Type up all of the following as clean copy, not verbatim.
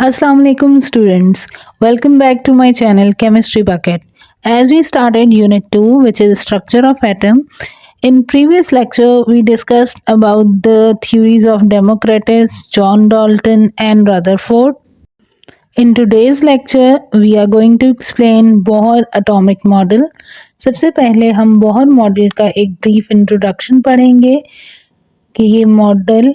Assalamu alaikum students. Welcome back to my channel Chemistry Bucket. As we started unit 2 which is structure of atom, in previous lecture we discussed about the theories of Democritus, John Dalton and Rutherford. In today's lecture we are going to explain Bohr atomic model. सबसे पहले हम Bohr model का एक brief introduction पढ़ेंगे कि ये model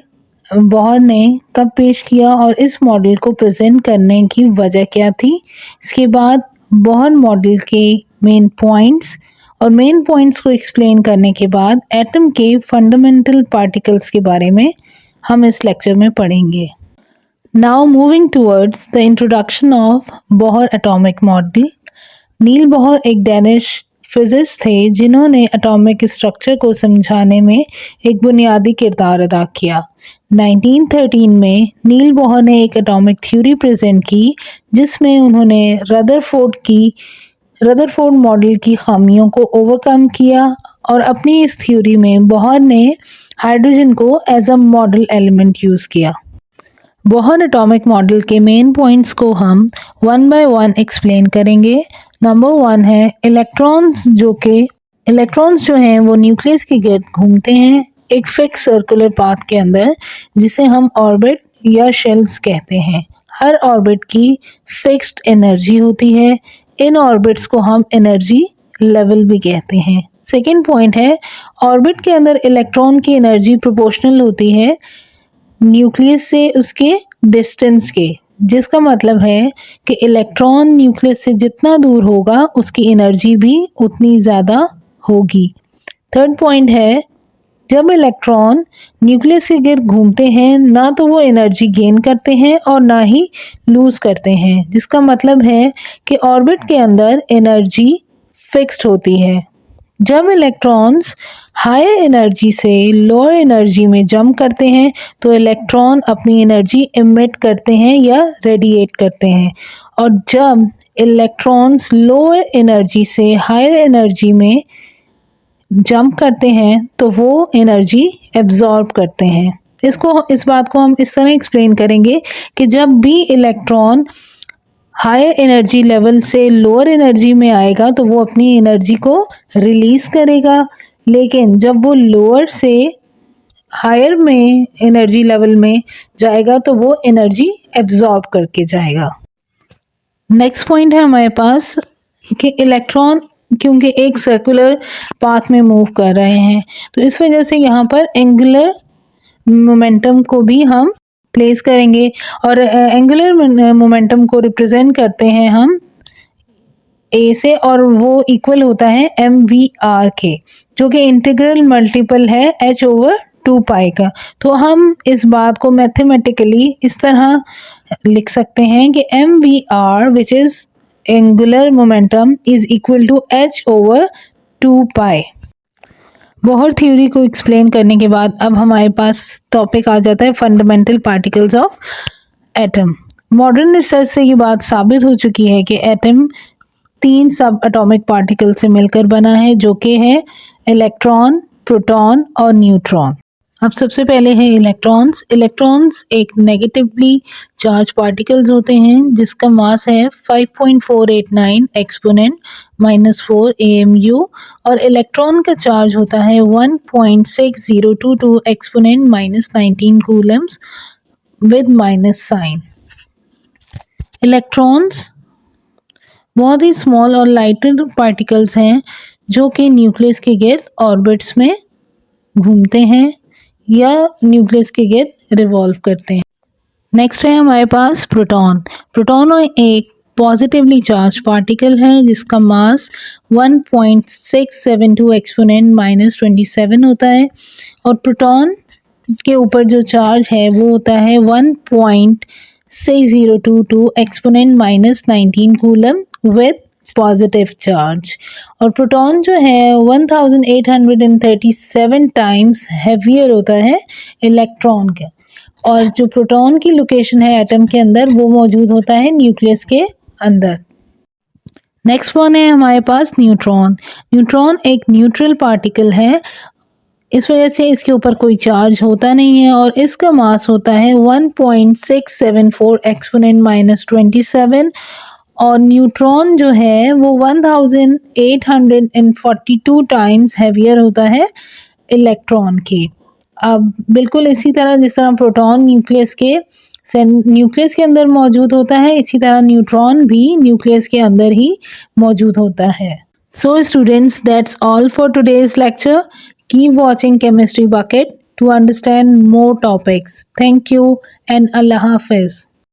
Bohr ने कब पेश किया और इस मॉडल को प्रेजेंट करने की वजह क्या थी। इसके बाद बोहर मॉडल के मेन पॉइंट्स और मेन पॉइंट्स को एक्सप्लेन करने के बाद एटम के फंडामेंटल पार्टिकल्स के बारे में हम इस लेक्चर में पढ़ेंगे। Now moving towards the introduction of Bohr atomic model. Niels Bohr एक डैनिश फिजिस्ट थे जिन्होंने एटॉमिक स्ट्रक्चर को समझाने में एक बुनियादी किरदार अदा किया। 1913 में नील बोहर ने एक एटॉमिक थ्योरी प्रेजेंट की जिसमें उन्होंने रदरफोर्ड मॉडल की खामियों को ओवरकम किया और अपनी इस थ्योरी में बोहर ने हाइड्रोजन को as a model element use किया। बोहर एटॉमिक मॉडल के मेन पॉइंट्स को हम वन बाय वन एक्सप्लेन करेंगे। नंबर 1 है इलेक्ट्रॉन्स जो हैं वो न्यूक्लियस के गिर्द घूमते हैं एक फिक्स सर्कुलर पाथ के अंदर जिसे हम ऑर्बिट या शेल्स कहते हैं। हर ऑर्बिट की फिक्स्ड एनर्जी होती है। इन ऑर्बिट्स को हम एनर्जी लेवल भी कहते हैं। सेकेंड पॉइंट है ऑर्बिट के अंदर इलेक्ट्रॉन की एनर्जी प्रोपोर्शनल होती है न्यूक्लियस से उसके डिस्टेंस के, जिसका मतलब है कि इलेक्ट्रॉन न्यूक्लियस से जितना दूर होगा उसकी एनर्जी भी उतनी ज़्यादा होगी। थर्ड पॉइंट है जब इलेक्ट्रॉन न्यूक्लियस के गिर्द घूमते हैं ना तो वो एनर्जी गेन करते हैं और ना ही लूज़ करते हैं, जिसका मतलब है कि ऑर्बिट के अंदर एनर्जी फिक्स्ड होती है। जब इलेक्ट्रॉन्स हायर एनर्जी से लोअर एनर्जी में जंप करते हैं तो इलेक्ट्रॉन अपनी एनर्जी इमिट करते हैं या रेडिएट करते हैं, और जब इलेक्ट्रॉन्स लोअर एनर्जी से हायर एनर्जी में जंप करते हैं तो वो एनर्जी एब्जॉर्ब करते हैं। इस बात को हम इस तरह एक्सप्लेन करेंगे कि जब भी इलेक्ट्रॉन हायर एनर्जी लेवल से लोअर एनर्जी में आएगा तो वो अपनी एनर्जी को रिलीज करेगा, लेकिन जब वो लोअर से हायर में एनर्जी लेवल में जाएगा तो वो एनर्जी एब्जॉर्ब करके जाएगा। नेक्स्ट पॉइंट है हमारे पास कि इलेक्ट्रॉन क्योंकि एक सर्कुलर पाथ में मूव कर रहे हैं तो इस वजह से यहाँ पर एंगुलर मोमेंटम को भी हम प्लेस करेंगे और एंगुलर मोमेंटम को रिप्रेजेंट करते हैं हम ए से और वो इक्वल होता है mvr के, जो कि इंटीग्रल मल्टीपल है h/2 पाई का। तो हम इस बात को मैथमेटिकली इस तरह लिख सकते हैं कि mvr which is angular momentum is equal to h/2 pi. Bohr theory को एक्सप्लेन करने के बाद अब हमारे पास टॉपिक आ जाता है fundamental particles of atom. Modern research से ये बात साबित हो चुकी है कि एटम 3 सब एटॉमिक पार्टिकल से मिलकर बना है, जो कि है इलेक्ट्रॉन, प्रोटॉन और न्यूट्रॉन। अब सबसे पहले है इलेक्ट्रॉन्स। इलेक्ट्रॉन्स एक नेगेटिवली चार्ज पार्टिकल्स होते हैं जिसका मास है 5.489 एक्सपोनेंट -4 AMU और इलेक्ट्रॉन का चार्ज होता है 1.6022 exponent -19 coulombs with minus sign. Electrons बहुत ही स्मॉल और लाइटर पार्टिकल्स हैं जो कि न्यूक्लियस के गिर्द ऑर्बिट्स में घूमते हैं या न्यूक्लियस के गिर्द रिवॉल्व करते हैं। नेक्स्ट है हमारे पास प्रोटॉन। प्रोटॉन एक पॉजिटिवली चार्ज पार्टिकल है जिसका मास 1.672 एक्सपोनेंट -27 होता है और प्रोटॉन के ऊपर जो चार्ज है वो होता है 1.6022 exponent -19 coulomb with positive charge. और प्रोटॉन जो है 1837 टाइम्स हैवियर होता है इलेक्ट्रॉन के, और जो प्रोटॉन की लोकेशन है एटम के अंदर वो मौजूद होता है न्यूक्लियस के अंदर। नेक्स्ट वन है हमारे पास न्यूट्रॉन। न्यूट्रॉन एक न्यूट्रल पार्टिकल है इस वजह से इसके ऊपर कोई चार्ज होता नहीं है और इसका मास होता है 1.674 एक्सपोनेंट -27 और न्यूट्रॉन जो है वो 1842 टाइम्स हैवियर होता है इलेक्ट्रॉन के। अब बिल्कुल इसी तरह जिस तरह प्रोटॉन न्यूक्लियस के अंदर मौजूद होता है, इसी तरह न्यूट्रॉन भी न्यूक्लियस के अंदर ही मौजूद होता है। So students, that's all for today's lecture. Keep watching Chemistry Bucket to understand more topics. Thank you and Allah Hafiz.